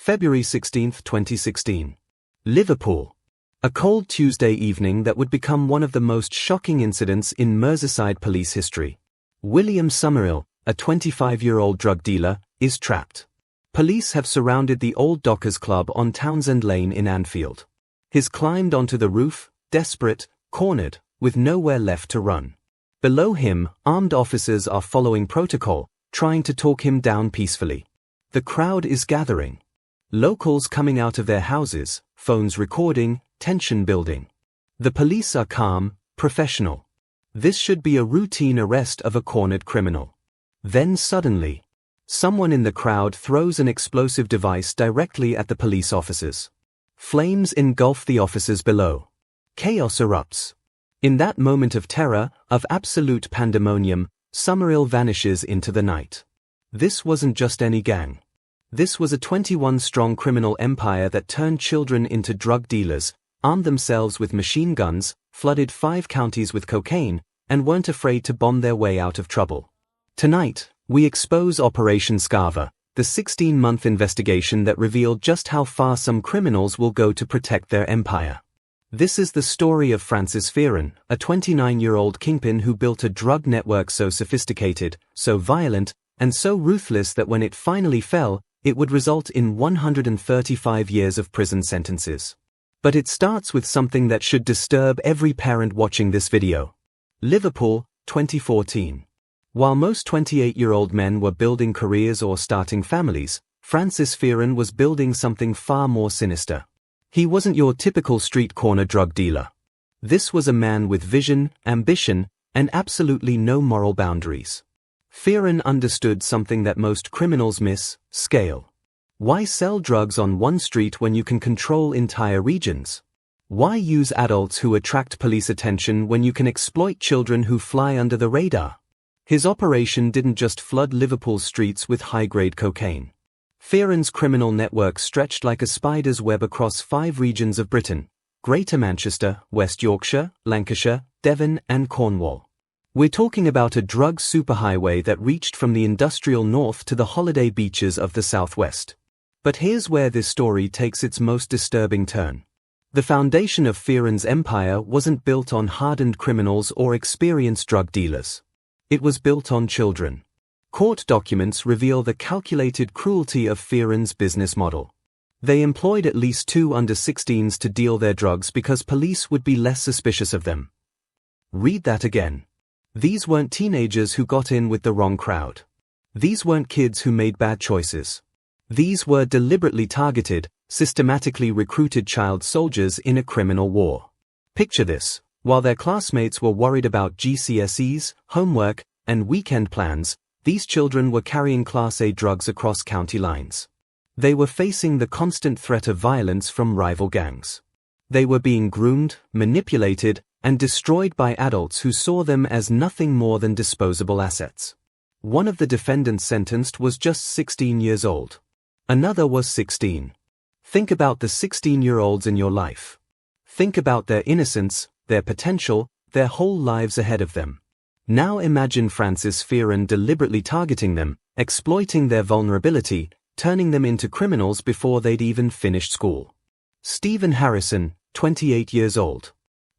February 16, 2016. Liverpool. A cold Tuesday evening that would become one of the most shocking incidents in Merseyside police history. William Summerhill, a 25-year-old drug dealer, is trapped. Police have surrounded the Old Dockers Club on Townsend Lane in Anfield. He's climbed onto the roof, desperate, cornered, with nowhere left to run. Below him, armed officers are following protocol, trying to talk him down peacefully. The crowd is gathering. Locals coming out of their houses, phones recording, tension building. The police are calm, professional. This should be a routine arrest of a cornered criminal. Then suddenly, someone in the crowd throws an explosive device directly at the police officers. Flames engulf the officers below. Chaos erupts. In that moment of terror, of absolute pandemonium, Summerhill vanishes into the night. This wasn't just any gang. This was a 21-strong criminal empire that turned children into drug dealers, armed themselves with machine guns, flooded 5 counties with cocaine, and weren't afraid to bomb their way out of trouble. Tonight, we expose Operation Scarva, the 16-month investigation that revealed just how far some criminals will go to protect their empire. This is the story of Francis Fearon, a 29-year-old kingpin who built a drug network so sophisticated, so violent, and so ruthless that when it finally fell, it would result in 135 years of prison sentences. But it starts with something that should disturb every parent watching this video. Liverpool, 2014. While most 28-year-old men were building careers or starting families, Francis Fearon was building something far more sinister. He wasn't your typical street corner drug dealer. This was a man with vision, ambition, and absolutely no moral boundaries. Fearon understood something that most criminals miss: scale. Why sell drugs on one street when you can control entire regions? Why use adults who attract police attention when you can exploit children who fly under the radar? His operation didn't just flood Liverpool's streets with high-grade cocaine. Fearon's criminal network stretched like a spider's web across 5 regions of Britain: Greater Manchester, West Yorkshire, Lancashire, Devon, and Cornwall. We're talking about a drug superhighway that reached from the industrial north to the holiday beaches of the southwest. But here's where this story takes its most disturbing turn. The foundation of Fearon's empire wasn't built on hardened criminals or experienced drug dealers. It was built on children. Court documents reveal the calculated cruelty of Fearon's business model. They employed at least 2 under-16s to deal their drugs because police would be less suspicious of them. Read that again. These weren't teenagers who got in with the wrong crowd. These weren't kids who made bad choices. These were deliberately targeted, systematically recruited child soldiers in a criminal war. Picture this: while their classmates were worried about GCSEs, homework, and weekend plans, these children were carrying Class A drugs across county lines. They were facing the constant threat of violence from rival gangs. They were being groomed, manipulated, and destroyed by adults who saw them as nothing more than disposable assets. One of the defendants sentenced was just 16 years old. Another was 16. Think about the 16-year-olds in your life. Think about their innocence, their potential, their whole lives ahead of them. Now imagine Francis Fearon deliberately targeting them, exploiting their vulnerability, turning them into criminals before they'd even finished school. Stephen Harrison, 28 years old.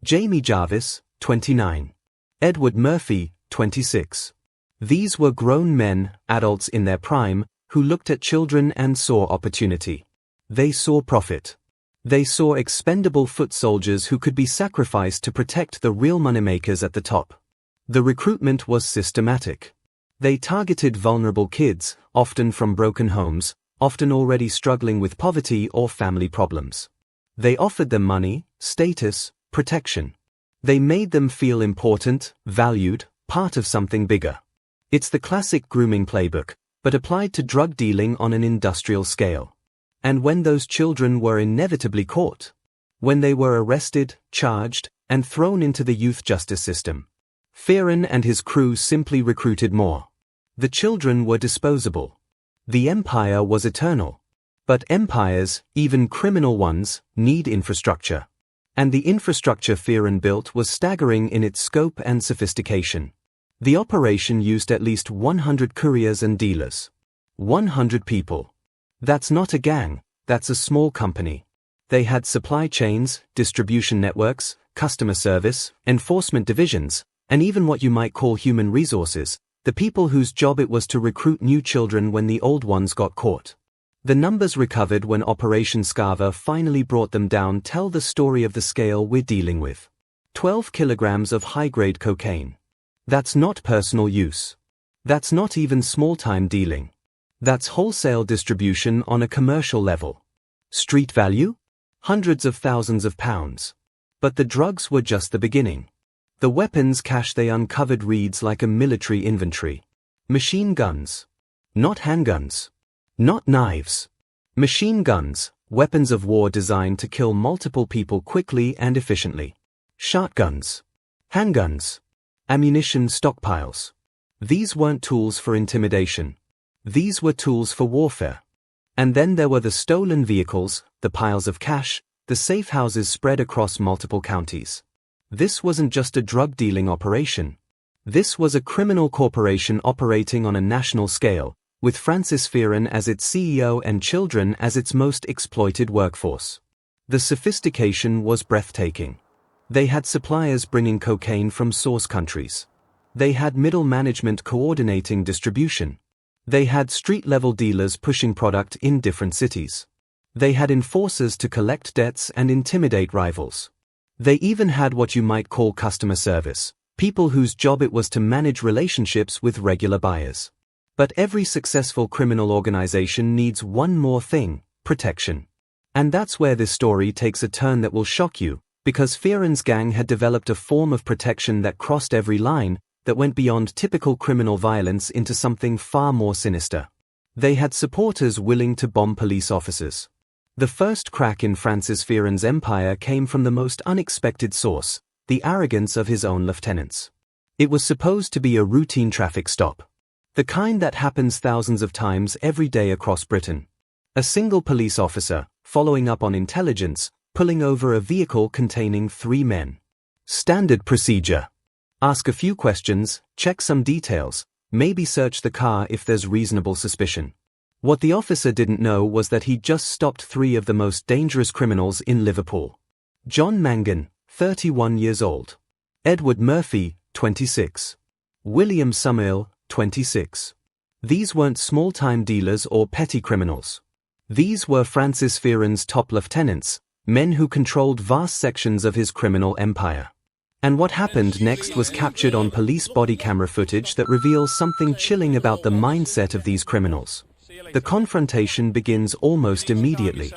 Jamie Jarvis, 29. Edward Murphy, 26. These were grown men, adults in their prime, who looked at children and saw opportunity. They saw profit. They saw expendable foot soldiers who could be sacrificed to protect the real moneymakers at the top. The recruitment was systematic. They targeted vulnerable kids, often from broken homes, often already struggling with poverty or family problems. They offered them money, status, protection. They made them feel important, valued, part of something bigger. It's the classic grooming playbook, but applied to drug dealing on an industrial scale. And when those children were inevitably caught, when they were arrested, charged, and thrown into the youth justice system, Fearon and his crew simply recruited more. The children were disposable. The empire was eternal. But empires, even criminal ones, need infrastructure. And the infrastructure Fearon built was staggering in its scope and sophistication. The operation used at least 100 couriers and dealers. 100 people. That's not a gang, That's a small company. They had supply chains, distribution networks, customer service, enforcement divisions, and even what you might call human resources, the people whose job it was to recruit new children when the old ones got caught. The numbers recovered when Operation Scarva finally brought them down tell the story of the scale we're dealing with. 12 kilograms of high-grade cocaine. That's not personal use. That's not even small-time dealing. That's wholesale distribution on a commercial level. Street value? Hundreds of thousands of pounds. But the drugs were just the beginning. The weapons cache they uncovered reads like a military inventory. Machine guns. Not handguns. Not knives. Machine guns, weapons of war designed to kill multiple people quickly and efficiently. Shotguns. Handguns. Ammunition stockpiles. These weren't tools for intimidation. These were tools for warfare. And then there were the stolen vehicles, the piles of cash, the safe houses spread across multiple counties. This wasn't just a drug-dealing operation. This was a criminal corporation operating on a national scale, with Francis Fearon as its CEO and children as its most exploited workforce. The sophistication was breathtaking. They had suppliers bringing cocaine from source countries. They had middle management coordinating distribution. They had street-level dealers pushing product in different cities. They had enforcers to collect debts and intimidate rivals. They even had what you might call customer service, people whose job it was to manage relationships with regular buyers. But every successful criminal organization needs one more thing: protection. And that's where this story takes a turn that will shock you, because Fearon's gang had developed a form of protection that crossed every line, that went beyond typical criminal violence into something far more sinister. They had supporters willing to bomb police officers. The first crack in Francis Fearon's empire came from the most unexpected source: the arrogance of his own lieutenants. It was supposed to be a routine traffic stop. The kind that happens thousands of times every day across Britain. A single police officer, following up on intelligence, pulling over a vehicle containing 3 men. Standard procedure. Ask a few questions, check some details, maybe search the car if there's reasonable suspicion. What the officer didn't know was that he'd just stopped 3 of the most dangerous criminals in Liverpool. John Mangan, 31 years old. Edward Murphy, 26. William Summerhill, 26. These weren't small-time dealers or petty criminals. These were Francis Fearon's top lieutenants, men who controlled vast sections of his criminal empire. And what happened next was captured on police body camera footage that reveals something chilling about the mindset of these criminals. The confrontation begins almost immediately.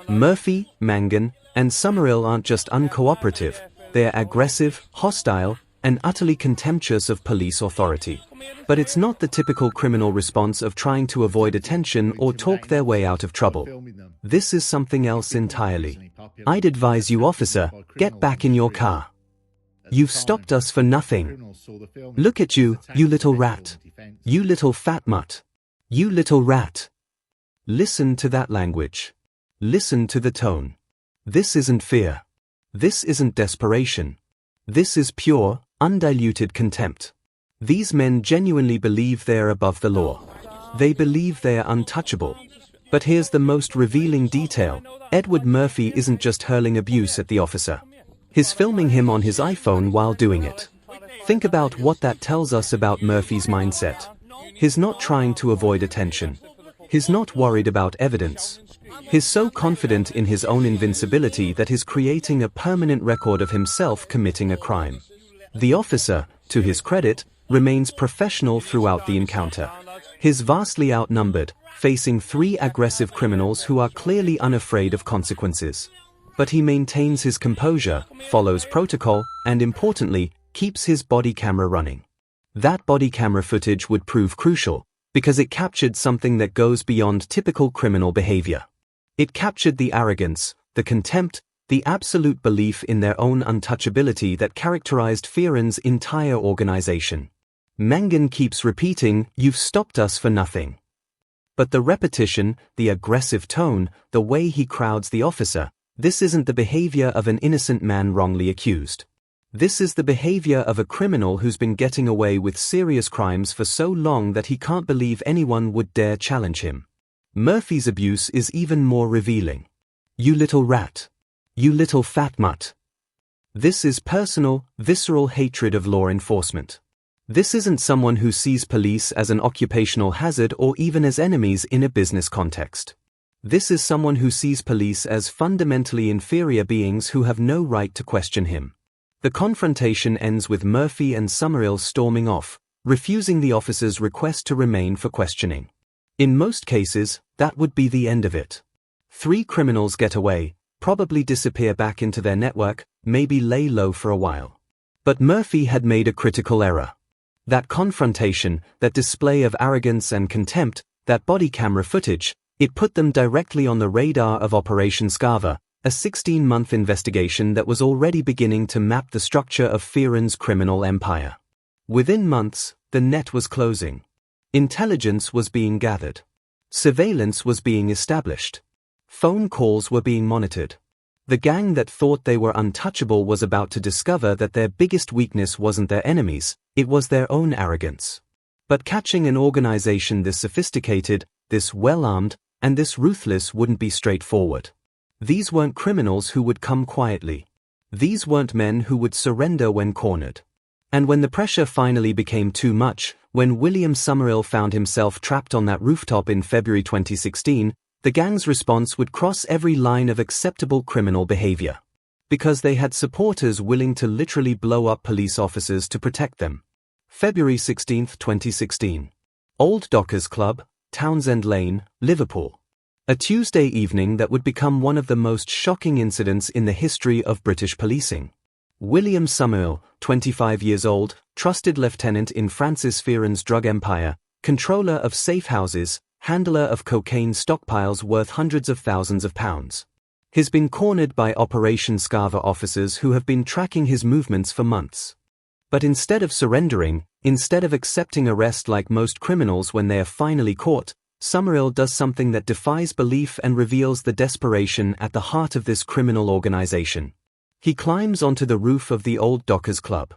Murphy, Mangan, and Summerhill aren't just uncooperative, they're aggressive, hostile, and utterly contemptuous of police authority. But it's not the typical criminal response of trying to avoid attention or talk their way out of trouble. This is something else entirely. I'd advise you, officer, get back in your car. You've stopped us for nothing. Look at you, you little rat. You little fat mutt. You little rat. Listen to that language. Listen to the tone. This isn't fear. This isn't desperation. This is pure, undiluted contempt. These men genuinely believe they're above the law. They believe they're untouchable. But here's the most revealing detail: Edward Murphy isn't just hurling abuse at the officer. He's filming him on his iPhone while doing it. Think about what that tells us about Murphy's mindset. He's not trying to avoid attention. He's not worried about evidence. He's so confident in his own invincibility that he's creating a permanent record of himself committing a crime. The officer, to his credit, remains professional throughout the encounter. He's vastly outnumbered, facing 3 aggressive criminals who are clearly unafraid of consequences. But he maintains his composure, follows protocol, and importantly, keeps his body camera running. That body camera footage would prove crucial, because it captured something that goes beyond typical criminal behavior. It captured the arrogance, the contempt, the absolute belief in their own untouchability that characterized Fearon's entire organization. Mangan keeps repeating, "You've stopped us for nothing." But the repetition, the aggressive tone, the way he crowds the officer, this isn't the behavior of an innocent man wrongly accused. This is the behavior of a criminal who's been getting away with serious crimes for so long that he can't believe anyone would dare challenge him. Murphy's abuse is even more revealing. "You little rat. You little fat mutt." This is personal, visceral hatred of law enforcement. This isn't someone who sees police as an occupational hazard or even as enemies in a business context. This is someone who sees police as fundamentally inferior beings who have no right to question him. The confrontation ends with Murphy and Summerhill storming off, refusing the officer's request to remain for questioning. In most cases, that would be the end of it. 3 criminals get away, probably disappear back into their network, maybe lay low for a while. But Murphy had made a critical error. That confrontation, that display of arrogance and contempt, that body camera footage, it put them directly on the radar of Operation Scarva, a 16-month investigation that was already beginning to map the structure of Fearon's criminal empire. Within months, the net was closing. Intelligence was being gathered. Surveillance was being established. Phone calls were being monitored. The gang that thought they were untouchable was about to discover that their biggest weakness wasn't their enemies, it was their own arrogance. But catching an organization this sophisticated, this well-armed, and this ruthless wouldn't be straightforward. These weren't criminals who would come quietly. These weren't men who would surrender when cornered. And when the pressure finally became too much, when William Summerhill found himself trapped on that rooftop in February 2016, the gang's response would cross every line of acceptable criminal behavior. Because they had supporters willing to literally blow up police officers to protect them. February 16, 2016. Old Dockers Club, Townsend Lane, Liverpool. A Tuesday evening that would become one of the most shocking incidents in the history of British policing. William Summerhill, 25 years old, trusted lieutenant in Francis Fearon's drug empire, controller of safe houses, handler of cocaine stockpiles worth hundreds of thousands of pounds. He's been cornered by Operation Scarva officers who have been tracking his movements for months. But instead of surrendering, instead of accepting arrest like most criminals when they are finally caught, Summerhill does something that defies belief and reveals the desperation at the heart of this criminal organization. He climbs onto the roof of the Old Dockers Club.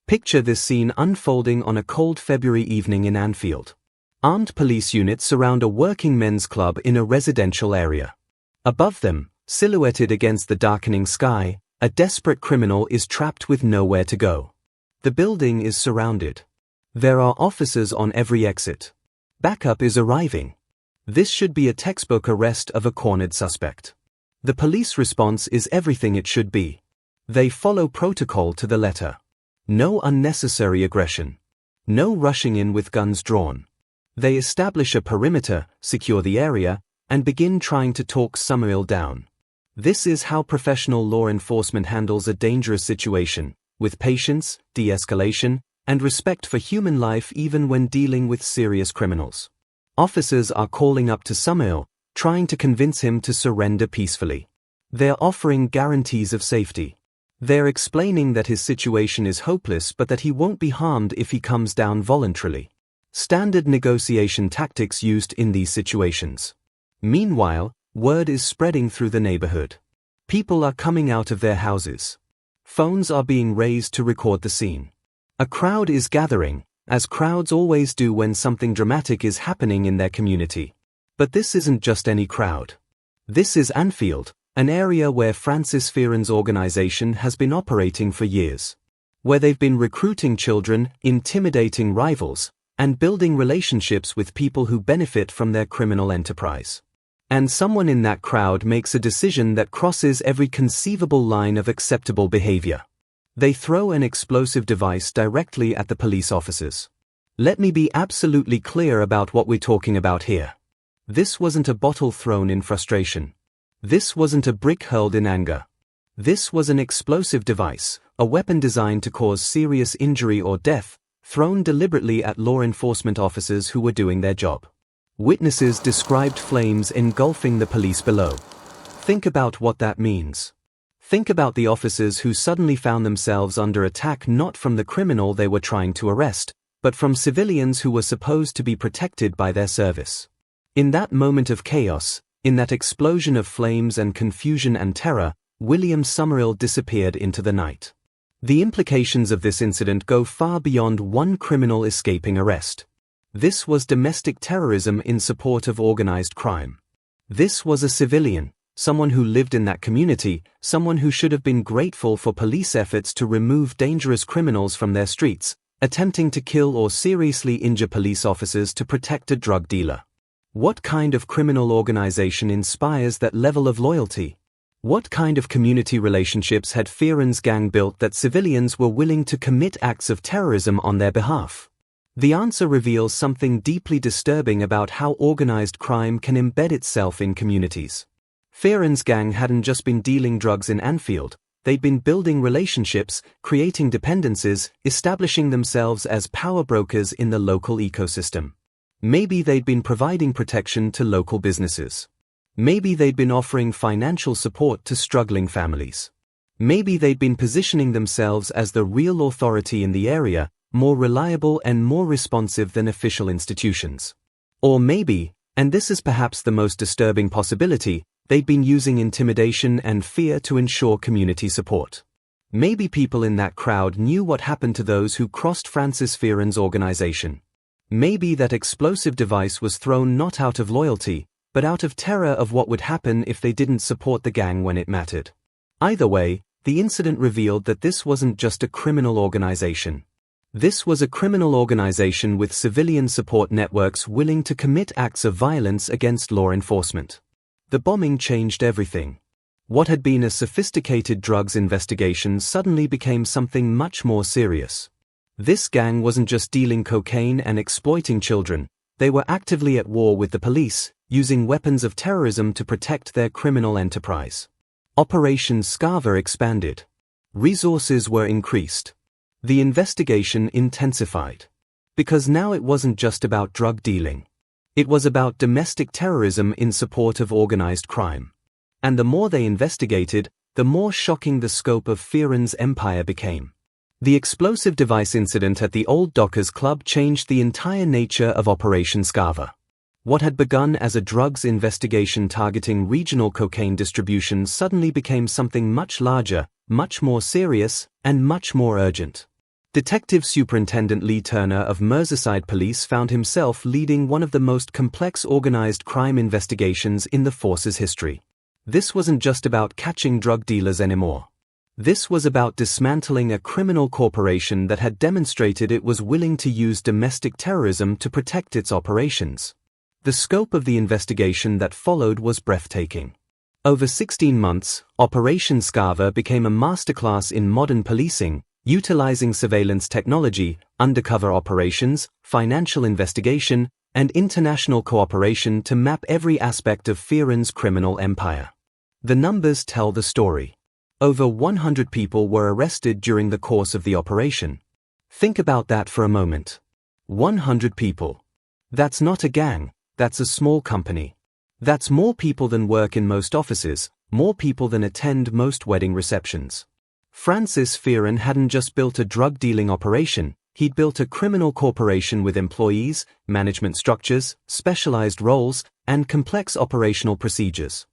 Picture this scene unfolding on a cold February evening in Anfield. Armed police units surround a working men's club in a residential area. Above them, silhouetted against the darkening sky, a desperate criminal is trapped with nowhere to go. The building is surrounded. There are officers on every exit. Backup is arriving. This should be a textbook arrest of a cornered suspect. The police response is everything it should be. They follow protocol to the letter. No unnecessary aggression. No rushing in with guns drawn. They establish a perimeter, secure the area, and begin trying to talk Summerhill down. This is how professional law enforcement handles a dangerous situation, with patience, de-escalation, and respect for human life even when dealing with serious criminals. Officers are calling up to Summerhill, trying to convince him to surrender peacefully. They're offering guarantees of safety. They're explaining that his situation is hopeless but that he won't be harmed if he comes down voluntarily. Standard negotiation tactics used in these situations. Meanwhile, word is spreading through the neighborhood. People are coming out of their houses. Phones are being raised to record the scene. A crowd is gathering, as crowds always do when something dramatic is happening in their community. But this isn't just any crowd. This is Anfield, an area where Francis Fearon's organization has been operating for years. Where they've been recruiting children, intimidating rivals, and building relationships with people who benefit from their criminal enterprise. And someone in that crowd makes a decision that crosses every conceivable line of acceptable behavior. They throw an explosive device directly at the police officers. Let me be absolutely clear about what we're talking about here. This wasn't a bottle thrown in frustration. This wasn't a brick hurled in anger. This was an explosive device, a weapon designed to cause serious injury or death, thrown deliberately at law enforcement officers who were doing their job. Witnesses described flames engulfing the police below. Think about what that means. Think about the officers who suddenly found themselves under attack not from the criminal they were trying to arrest, but from civilians who were supposed to be protected by their service. In that moment of chaos, in that explosion of flames and confusion and terror, William Summerhill disappeared into the night. The implications of this incident go far beyond one criminal escaping arrest. This was domestic terrorism in support of organized crime. This was a civilian, someone who lived in that community, someone who should have been grateful for police efforts to remove dangerous criminals from their streets, attempting to kill or seriously injure police officers to protect a drug dealer. What kind of criminal organization inspires that level of loyalty? What kind of community relationships had Fearon's gang built that civilians were willing to commit acts of terrorism on their behalf? The answer reveals something deeply disturbing about how organized crime can embed itself in communities. Fearon's gang hadn't just been dealing drugs in Anfield, they'd been building relationships, creating dependencies, establishing themselves as power brokers in the local ecosystem. Maybe they'd been providing protection to local businesses. Maybe they'd been offering financial support to struggling families. Maybe they'd been positioning themselves as the real authority in the area, more reliable and more responsive than official institutions. Or maybe, and this is perhaps the most disturbing possibility, they'd been using intimidation and fear to ensure community support. Maybe people in that crowd knew what happened to those who crossed Francis Fearon's organization. Maybe that explosive device was thrown not out of loyalty, but out of terror of what would happen if they didn't support the gang when it mattered. Either way, the incident revealed that this wasn't just a criminal organization. This was a criminal organization with civilian support networks willing to commit acts of violence against law enforcement. The bombing changed everything. What had been a sophisticated drugs investigation suddenly became something much more serious. This gang wasn't just dealing cocaine and exploiting children, they were actively at war with the police, using weapons of terrorism to protect their criminal enterprise. Operation Scarva expanded. Resources were increased. The investigation intensified. Because now it wasn't just about drug dealing. It was about domestic terrorism in support of organized crime. And the more they investigated, the more shocking the scope of Fearon's empire became. The explosive device incident at the Old Dockers Club changed the entire nature of Operation Scarva. What had begun as a drugs investigation targeting regional cocaine distribution suddenly became something much larger, much more serious, and much more urgent. Detective Superintendent Lee Turner of Merseyside Police found himself leading one of the most complex organized crime investigations in the force's history. This wasn't just about catching drug dealers anymore. This was about dismantling a criminal corporation that had demonstrated it was willing to use domestic terrorism to protect its operations. The scope of the investigation that followed was breathtaking. Over 16 months, Operation Scarva became a masterclass in modern policing, utilizing surveillance technology, undercover operations, financial investigation, and international cooperation to map every aspect of Fearon's criminal empire. The numbers tell the story. Over 100 people were arrested during the course of the operation. Think about that for a moment. 100 people. That's not a gang, that's a small company. That's more people than work in most offices, more people than attend most wedding receptions. Francis Fearon hadn't just built a drug-dealing operation, he'd built a criminal corporation with employees, management structures, specialized roles, and complex operational procedures.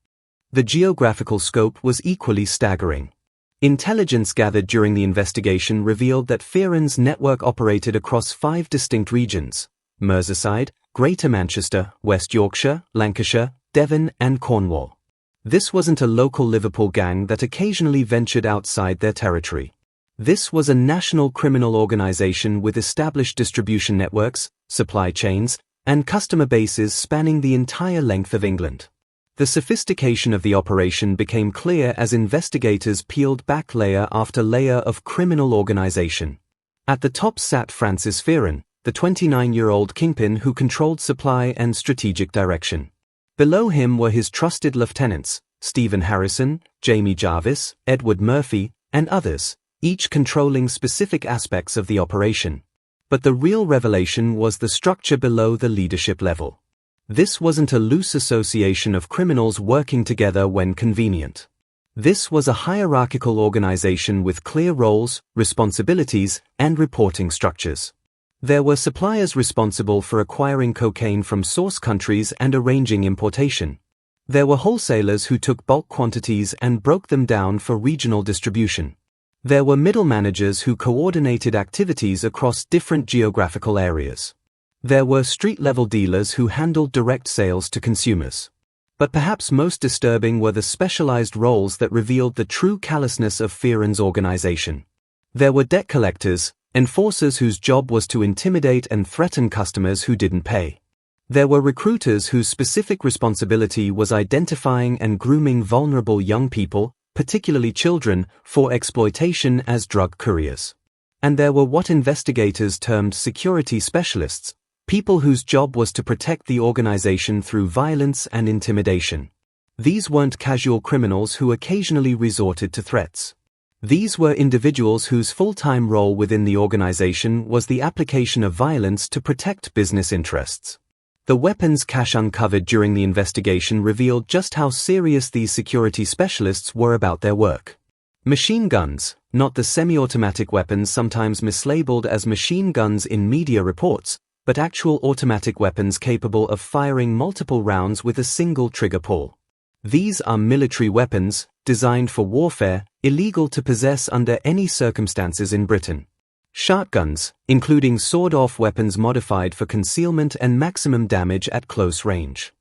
The geographical scope was equally staggering. Intelligence gathered during the investigation revealed that Fearon's network operated across 5 distinct regions: Merseyside, Greater Manchester, West Yorkshire, Lancashire, Devon, and Cornwall. This wasn't a local Liverpool gang that occasionally ventured outside their territory. This was a national criminal organization with established distribution networks, supply chains, and customer bases spanning the entire length of England. The sophistication of the operation became clear as investigators peeled back layer after layer of criminal organization. At the top sat Francis Fearon, the 29-year-old kingpin who controlled supply and strategic direction. Below him were his trusted lieutenants, Stephen Harrison, Jamie Jarvis, Edward Murphy, and others, each controlling specific aspects of the operation. But the real revelation was the structure below the leadership level. This wasn't a loose association of criminals working together when convenient. This was a hierarchical organization with clear roles, responsibilities, and reporting structures. There were suppliers responsible for acquiring cocaine from source countries and arranging importation. There were wholesalers who took bulk quantities and broke them down for regional distribution. There were middle managers who coordinated activities across different geographical areas. There were street-level dealers who handled direct sales to consumers. But perhaps most disturbing were the specialized roles that revealed the true callousness of Fearon's organization. There were debt collectors, enforcers whose job was to intimidate and threaten customers who didn't pay. There were recruiters whose specific responsibility was identifying and grooming vulnerable young people, particularly children, for exploitation as drug couriers. And there were what investigators termed security specialists, people whose job was to protect the organization through violence and intimidation. These weren't casual criminals who occasionally resorted to threats. These were individuals whose full-time role within the organization was the application of violence to protect business interests. The weapons cache uncovered during the investigation revealed just how serious these security specialists were about their work. Machine guns, not the semi-automatic weapons sometimes mislabeled as machine guns in media reports, but actual automatic weapons capable of firing multiple rounds with a single trigger pull. These are military weapons, designed for warfare, illegal to possess under any circumstances in Britain. Shotguns, including sawed-off weapons modified for concealment and maximum damage at close range.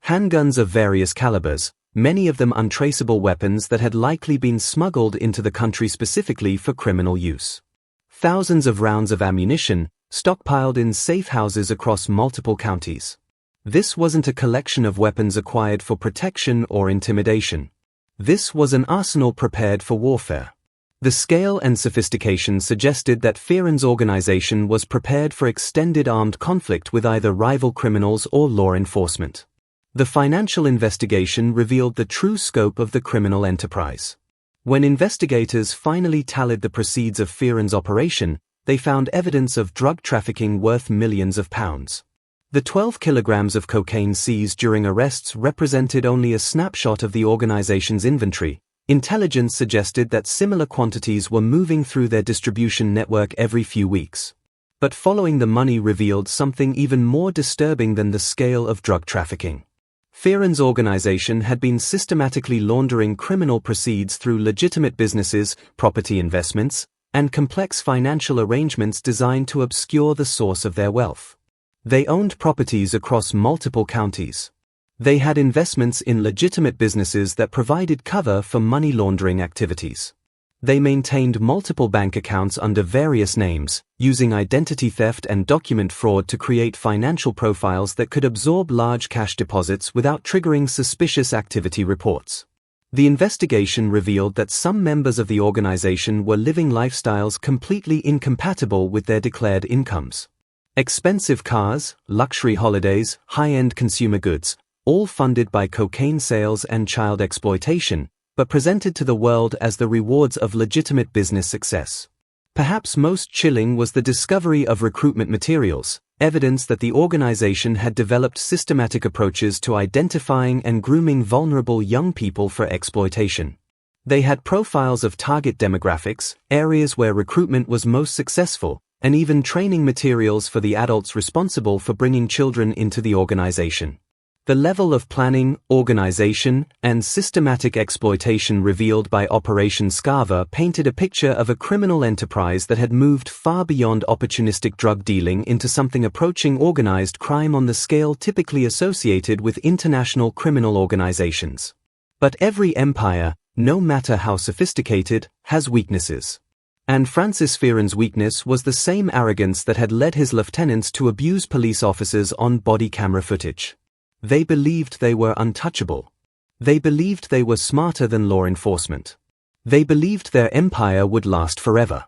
Handguns of various calibers, many of them untraceable weapons that had likely been smuggled into the country specifically for criminal use. Thousands of rounds of ammunition, stockpiled in safe houses across multiple counties. This wasn't a collection of weapons acquired for protection or intimidation. This was an arsenal prepared for warfare. The scale and sophistication suggested that Fearon's organization was prepared for extended armed conflict with either rival criminals or law enforcement. The financial investigation revealed the true scope of the criminal enterprise. When investigators finally tallied the proceeds of Fearon's operation, they found evidence of drug trafficking worth millions of pounds. The 12 kilograms of cocaine seized during arrests represented only a snapshot of the organization's inventory. Intelligence suggested that similar quantities were moving through their distribution network every few weeks. But following the money revealed something even more disturbing than the scale of drug trafficking. Fearon's organization had been systematically laundering criminal proceeds through legitimate businesses, property investments, and complex financial arrangements designed to obscure the source of their wealth. They owned properties across multiple counties. They had investments in legitimate businesses that provided cover for money laundering activities. They maintained multiple bank accounts under various names, using identity theft and document fraud to create financial profiles that could absorb large cash deposits without triggering suspicious activity reports. The investigation revealed that some members of the organization were living lifestyles completely incompatible with their declared incomes. Expensive cars, luxury holidays, high-end consumer goods, all funded by cocaine sales and child exploitation, but presented to the world as the rewards of legitimate business success. Perhaps most chilling was the discovery of recruitment materials, evidence that the organization had developed systematic approaches to identifying and grooming vulnerable young people for exploitation. They had profiles of target demographics, areas where recruitment was most successful, and even training materials for the adults responsible for bringing children into the organization. The level of planning, organization, and systematic exploitation revealed by Operation Scarva painted a picture of a criminal enterprise that had moved far beyond opportunistic drug dealing into something approaching organized crime on the scale typically associated with international criminal organizations. But every empire, no matter how sophisticated, has weaknesses. And Francis Fearon's weakness was the same arrogance that had led his lieutenants to abuse police officers on body camera footage. They believed they were untouchable. They believed they were smarter than law enforcement. They believed their empire would last forever.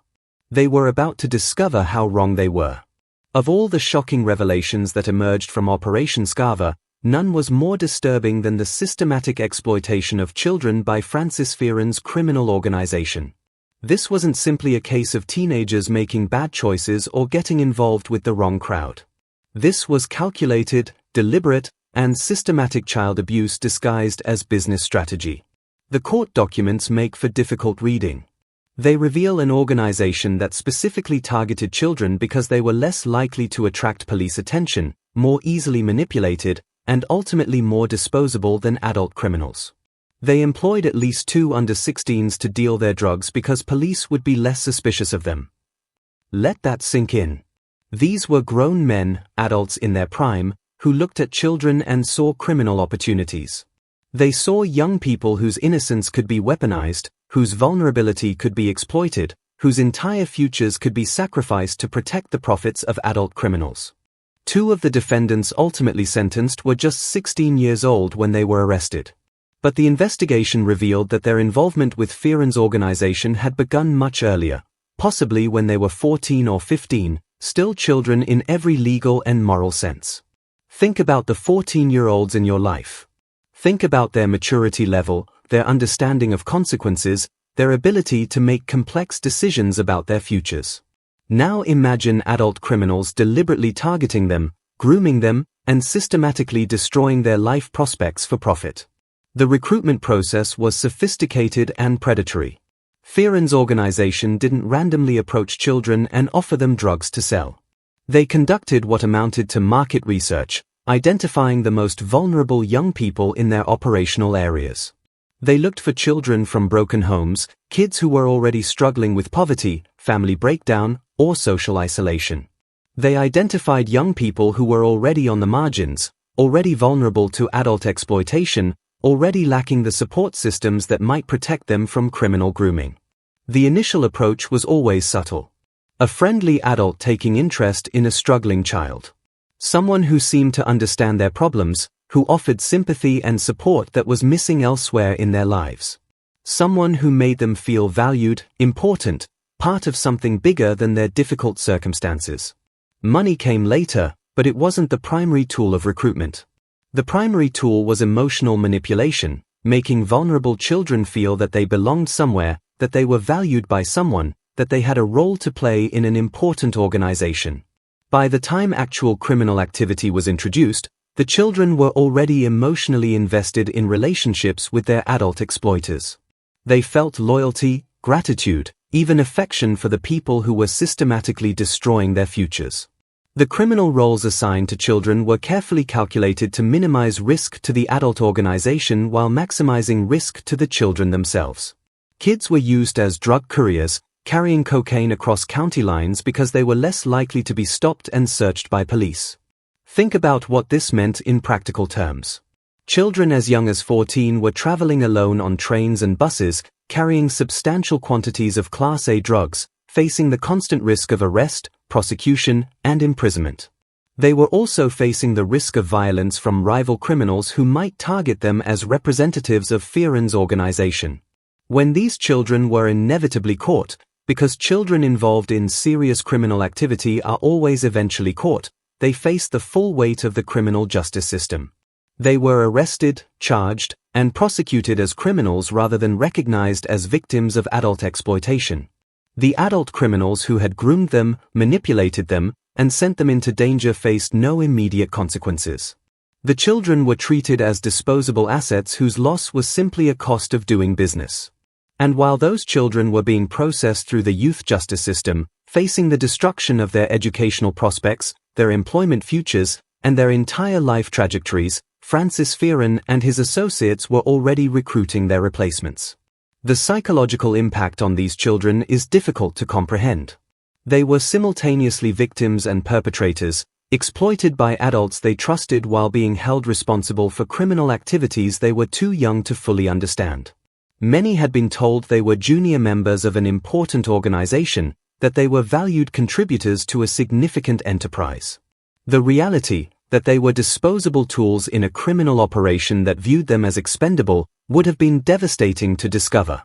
They were about to discover how wrong they were. Of all the shocking revelations that emerged from Operation Scarva, none was more disturbing than the systematic exploitation of children by Francis Fearon's criminal organization. This wasn't simply a case of teenagers making bad choices or getting involved with the wrong crowd. This was calculated, deliberate, and systematic child abuse disguised as business strategy. The court documents make for difficult reading. They reveal an organization that specifically targeted children because they were less likely to attract police attention, more easily manipulated, and ultimately more disposable than adult criminals. They employed at least 2 under-16s to deal their drugs because police would be less suspicious of them. Let that sink in. These were grown men, adults in their prime, who looked at children and saw criminal opportunities. They saw young people whose innocence could be weaponized, whose vulnerability could be exploited, whose entire futures could be sacrificed to protect the profits of adult criminals. Two of the defendants ultimately sentenced were just 16 years old when they were arrested. But the investigation revealed that their involvement with Fearon's organization had begun much earlier, possibly when they were 14 or 15, still children in every legal and moral sense. Think about the 14-year-olds in your life. Think about their maturity level, their understanding of consequences, their ability to make complex decisions about their futures. Now imagine adult criminals deliberately targeting them, grooming them, and systematically destroying their life prospects for profit. The recruitment process was sophisticated and predatory. Fearon's organization didn't randomly approach children and offer them drugs to sell. They conducted what amounted to market research, identifying the most vulnerable young people in their operational areas. They looked for children from broken homes, kids who were already struggling with poverty, family breakdown, or social isolation. They identified young people who were already on the margins, already vulnerable to adult exploitation, already lacking the support systems that might protect them from criminal grooming. The initial approach was always subtle. A friendly adult taking interest in a struggling child. Someone who seemed to understand their problems, who offered sympathy and support that was missing elsewhere in their lives. Someone who made them feel valued, important, part of something bigger than their difficult circumstances. Money came later, but it wasn't the primary tool of recruitment. The primary tool was emotional manipulation, making vulnerable children feel that they belonged somewhere, that they were valued by someone, that they had a role to play in an important organization. By the time actual criminal activity was introduced, the children were already emotionally invested in relationships with their adult exploiters. They felt loyalty, gratitude, even affection for the people who were systematically destroying their futures. The criminal roles assigned to children were carefully calculated to minimize risk to the adult organization while maximizing risk to the children themselves. Kids were used as drug couriers, carrying cocaine across county lines because they were less likely to be stopped and searched by police. Think about what this meant in practical terms. Children as young as 14 were traveling alone on trains and buses, carrying substantial quantities of Class A drugs, facing the constant risk of arrest, prosecution, and imprisonment. They were also facing the risk of violence from rival criminals who might target them as representatives of Fearon's organization. When these children were inevitably caught, because children involved in serious criminal activity are always eventually caught, they faced the full weight of the criminal justice system. They were arrested, charged, and prosecuted as criminals rather than recognized as victims of adult exploitation. The adult criminals who had groomed them, manipulated them, and sent them into danger faced no immediate consequences. The children were treated as disposable assets whose loss was simply a cost of doing business. And while those children were being processed through the youth justice system, facing the destruction of their educational prospects, their employment futures, and their entire life trajectories, Francis Fearon and his associates were already recruiting their replacements. The psychological impact on these children is difficult to comprehend. They were simultaneously victims and perpetrators, exploited by adults they trusted while being held responsible for criminal activities they were too young to fully understand. Many had been told they were junior members of an important organization, that they were valued contributors to a significant enterprise. The reality, that they were disposable tools in a criminal operation that viewed them as expendable, would have been devastating to discover.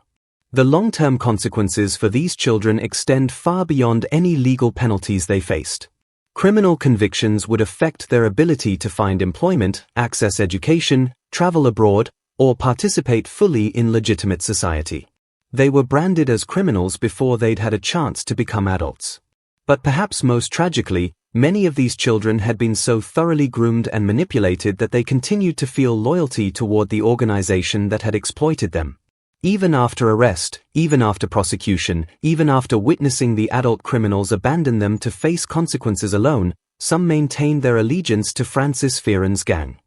The long-term consequences for these children extend far beyond any legal penalties they faced. Criminal convictions would affect their ability to find employment, access education, travel abroad, or participate fully in legitimate society. They were branded as criminals before they'd had a chance to become adults. But perhaps most tragically, many of these children had been so thoroughly groomed and manipulated that they continued to feel loyalty toward the organization that had exploited them. Even after arrest, even after prosecution, even after witnessing the adult criminals abandon them to face consequences alone, some maintained their allegiance to Francis Fearon's gang.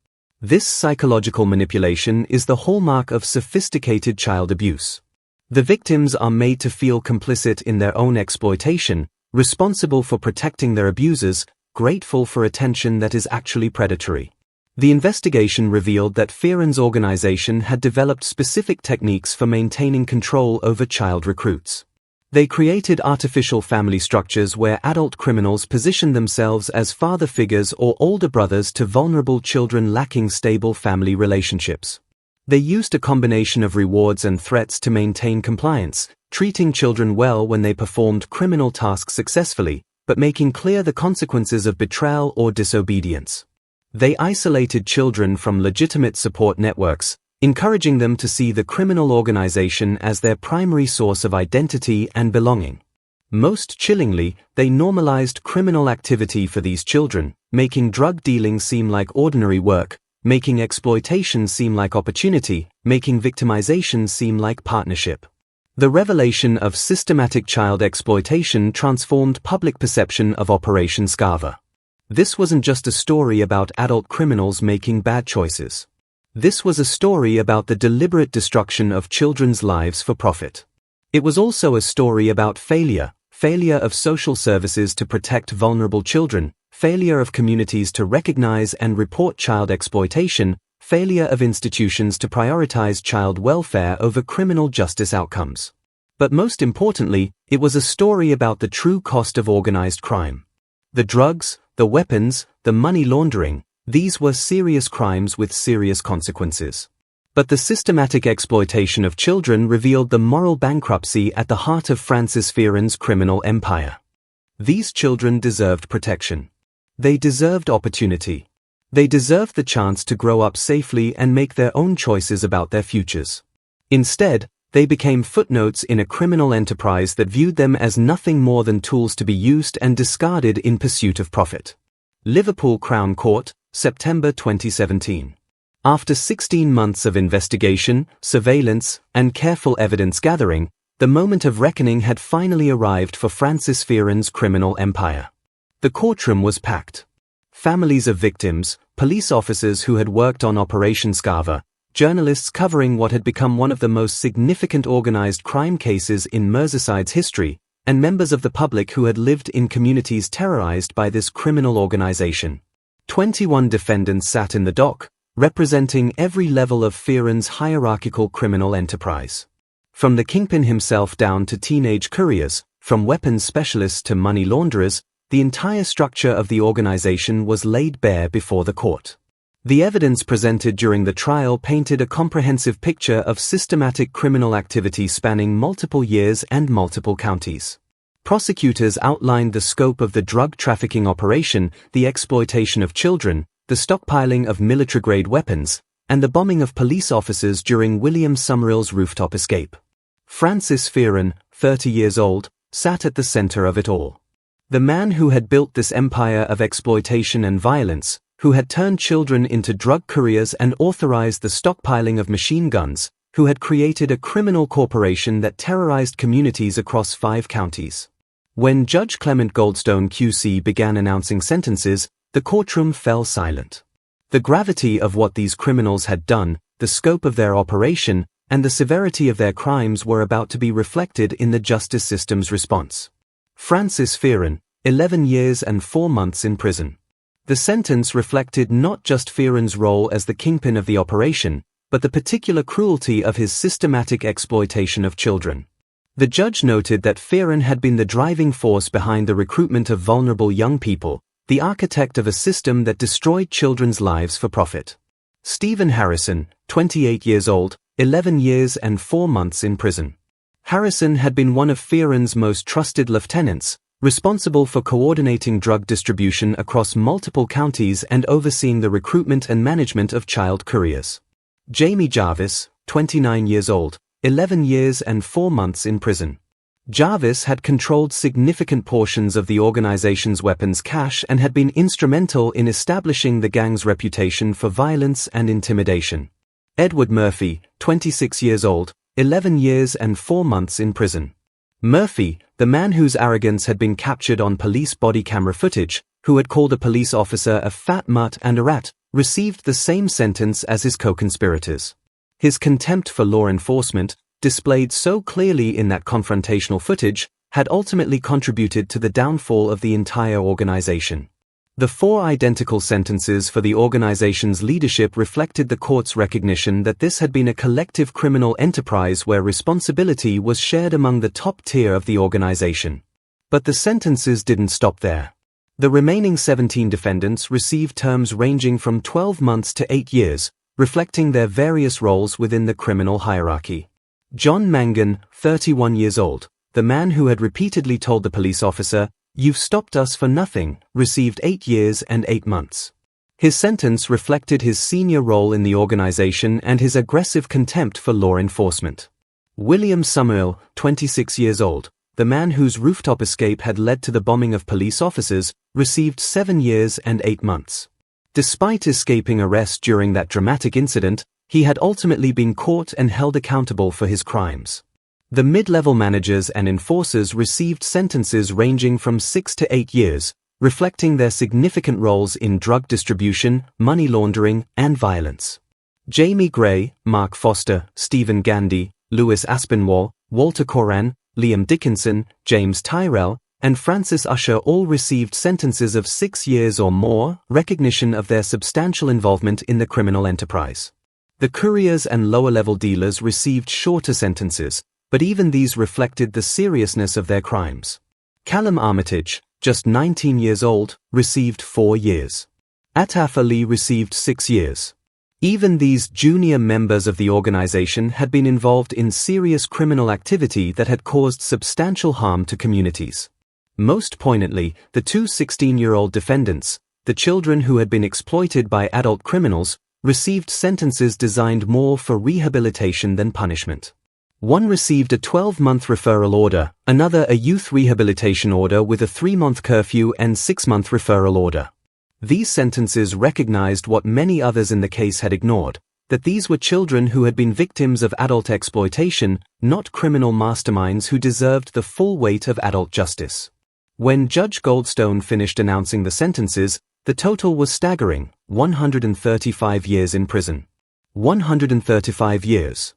This psychological manipulation is the hallmark of sophisticated child abuse. The victims are made to feel complicit in their own exploitation, responsible for protecting their abusers, grateful for attention that is actually predatory. The investigation revealed that Fearon's organization had developed specific techniques for maintaining control over child recruits. They created artificial family structures where adult criminals positioned themselves as father figures or older brothers to vulnerable children lacking stable family relationships. They used a combination of rewards and threats to maintain compliance, treating children well when they performed criminal tasks successfully, but making clear the consequences of betrayal or disobedience. They isolated children from legitimate support networks, encouraging them to see the criminal organization as their primary source of identity and belonging. Most chillingly, they normalized criminal activity for these children, making drug dealing seem like ordinary work, making exploitation seem like opportunity, making victimization seem like partnership. The revelation of systematic child exploitation transformed public perception of Operation Scarva. This wasn't just a story about adult criminals making bad choices. This was a story about the deliberate destruction of children's lives for profit. It was also a story about failure of social services to protect vulnerable children, failure of communities to recognize and report child exploitation, failure of institutions to prioritize child welfare over criminal justice outcomes. But most importantly, it was a story about the true cost of organized crime. The drugs, the weapons, the money laundering, these were serious crimes with serious consequences. But the systematic exploitation of children revealed the moral bankruptcy at the heart of Francis Fearon's criminal empire. These children deserved protection. They deserved opportunity. They deserved the chance to grow up safely and make their own choices about their futures. Instead, they became footnotes in a criminal enterprise that viewed them as nothing more than tools to be used and discarded in pursuit of profit. Liverpool Crown Court, September 2017. After 16 months of investigation, surveillance, and careful evidence gathering, the moment of reckoning had finally arrived for Francis Fearon's criminal empire. The courtroom was packed. Families of victims, police officers who had worked on Operation Scarva, journalists covering what had become one of the most significant organized crime cases in Merseyside's history, and members of the public who had lived in communities terrorized by this criminal organization. 21 defendants sat in the dock, representing every level of Fearon's hierarchical criminal enterprise. From the kingpin himself down to teenage couriers, from weapons specialists to money launderers, the entire structure of the organization was laid bare before the court. The evidence presented during the trial painted a comprehensive picture of systematic criminal activity spanning multiple years and multiple counties. Prosecutors outlined the scope of the drug trafficking operation, the exploitation of children, the stockpiling of military-grade weapons, and the bombing of police officers during William Summerill's rooftop escape. Francis Fearon, 30 years old, sat at the center of it all. The man who had built this empire of exploitation and violence, who had turned children into drug couriers and authorized the stockpiling of machine guns, who had created a criminal corporation that terrorized communities across 5 counties. When Judge Clement Goldstone QC began announcing sentences, the courtroom fell silent. The gravity of what these criminals had done, the scope of their operation, and the severity of their crimes were about to be reflected in the justice system's response. Francis Fearon, 11 years and 4 months in prison. The sentence reflected not just Fearon's role as the kingpin of the operation, but the particular cruelty of his systematic exploitation of children. The judge noted that Fearon had been the driving force behind the recruitment of vulnerable young people, the architect of a system that destroyed children's lives for profit. Stephen Harrison, 28 years old, 11 years and 4 months in prison. Harrison had been one of Fearon's most trusted lieutenants, responsible for coordinating drug distribution across multiple counties and overseeing the recruitment and management of child couriers. Jamie Jarvis, 29 years old, 11 years and 4 months in prison. Jarvis had controlled significant portions of the organization's weapons cache and had been instrumental in establishing the gang's reputation for violence and intimidation. Edward Murphy, 26 years old, 11 years and 4 months in prison. Murphy, the man whose arrogance had been captured on police body camera footage, who had called a police officer a fat mutt and a rat, received the same sentence as his co-conspirators. His contempt for law enforcement, displayed so clearly in that confrontational footage, had ultimately contributed to the downfall of the entire organization. The 4 identical sentences for the organization's leadership reflected the court's recognition that this had been a collective criminal enterprise where responsibility was shared among the top tier of the organization. But the sentences didn't stop there. The remaining 17 defendants received terms ranging from 12 months to 8 years, reflecting their various roles within the criminal hierarchy. John Mangan, 31 years old, the man who had repeatedly told the police officer, "You've stopped us for nothing," received 8 years and 8 months. His sentence reflected his senior role in the organization and his aggressive contempt for law enforcement. William Summerall, 26 years old, the man whose rooftop escape had led to the bombing of police officers, received 7 years and 8 months. Despite escaping arrest during that dramatic incident, he had ultimately been caught and held accountable for his crimes. The mid-level managers and enforcers received sentences ranging from 6 to 8 years, reflecting their significant roles in drug distribution, money laundering, and violence. Jamie Gray, Mark Foster, Stephen Gandy, Louis Aspinwall, Walter Coran, Liam Dickinson, James Tyrrell, and Francis Usher all received sentences of 6 years or more, recognition of their substantial involvement in the criminal enterprise. The couriers and lower-level dealers received shorter sentences, but even these reflected the seriousness of their crimes. Callum Armitage, just 19 years old, received 4 years. Ataf Ali received 6 years. Even these junior members of the organization had been involved in serious criminal activity that had caused substantial harm to communities. Most poignantly, the 2 16-year-old defendants, the children who had been exploited by adult criminals, received sentences designed more for rehabilitation than punishment. One received a 12-month referral order, another a youth rehabilitation order with a 3-month curfew and 6-month referral order. These sentences recognized what many others in the case had ignored, that these were children who had been victims of adult exploitation, not criminal masterminds who deserved the full weight of adult justice. When Judge Goldstone finished announcing the sentences, the total was staggering: 135 years in prison. 135 years.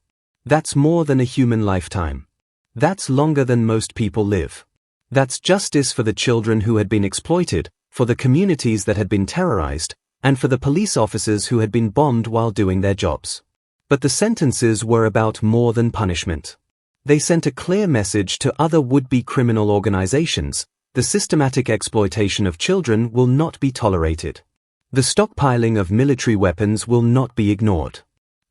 That's more than a human lifetime. That's longer than most people live. That's justice for the children who had been exploited, for the communities that had been terrorized, and for the police officers who had been bombed while doing their jobs. But the sentences were about more than punishment. They sent a clear message to other would-be criminal organizations: the systematic exploitation of children will not be tolerated. The stockpiling of military weapons will not be ignored.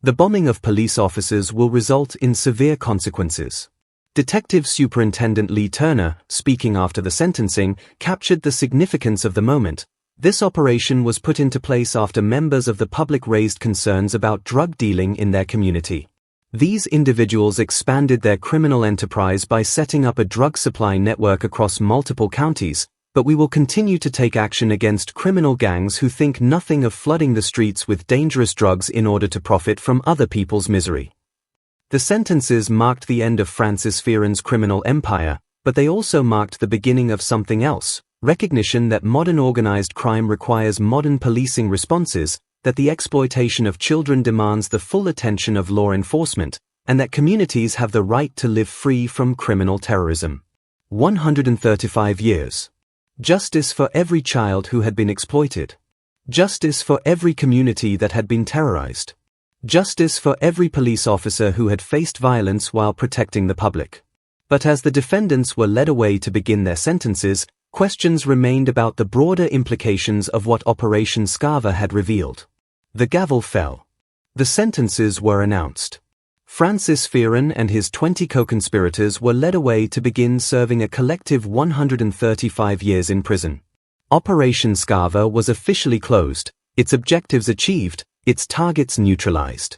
The bombing of police officers will result in severe consequences. Detective Superintendent Lee Turner, speaking after the sentencing, captured the significance of the moment. This operation was put into place after members of the public raised concerns about drug dealing in their community. These individuals expanded their criminal enterprise by setting up a drug supply network across multiple counties, but we will continue to take action against criminal gangs who think nothing of flooding the streets with dangerous drugs in order to profit from other people's misery. The sentences marked the end of Francis Fearon's criminal empire, but they also marked the beginning of something else: recognition that modern organized crime requires modern policing responses, that the exploitation of children demands the full attention of law enforcement, and that communities have the right to live free from criminal terrorism. 135 years. Justice for every child who had been exploited. Justice for every community that had been terrorized. Justice for every police officer who had faced violence while protecting the public. But as the defendants were led away to begin their sentences, questions remained about the broader implications of what Operation Scarva had revealed. The gavel fell. The sentences were announced. Francis Fearon and his 20 co-conspirators were led away to begin serving a collective 135 years in prison. Operation Scarva was officially closed, its objectives achieved, its targets neutralized.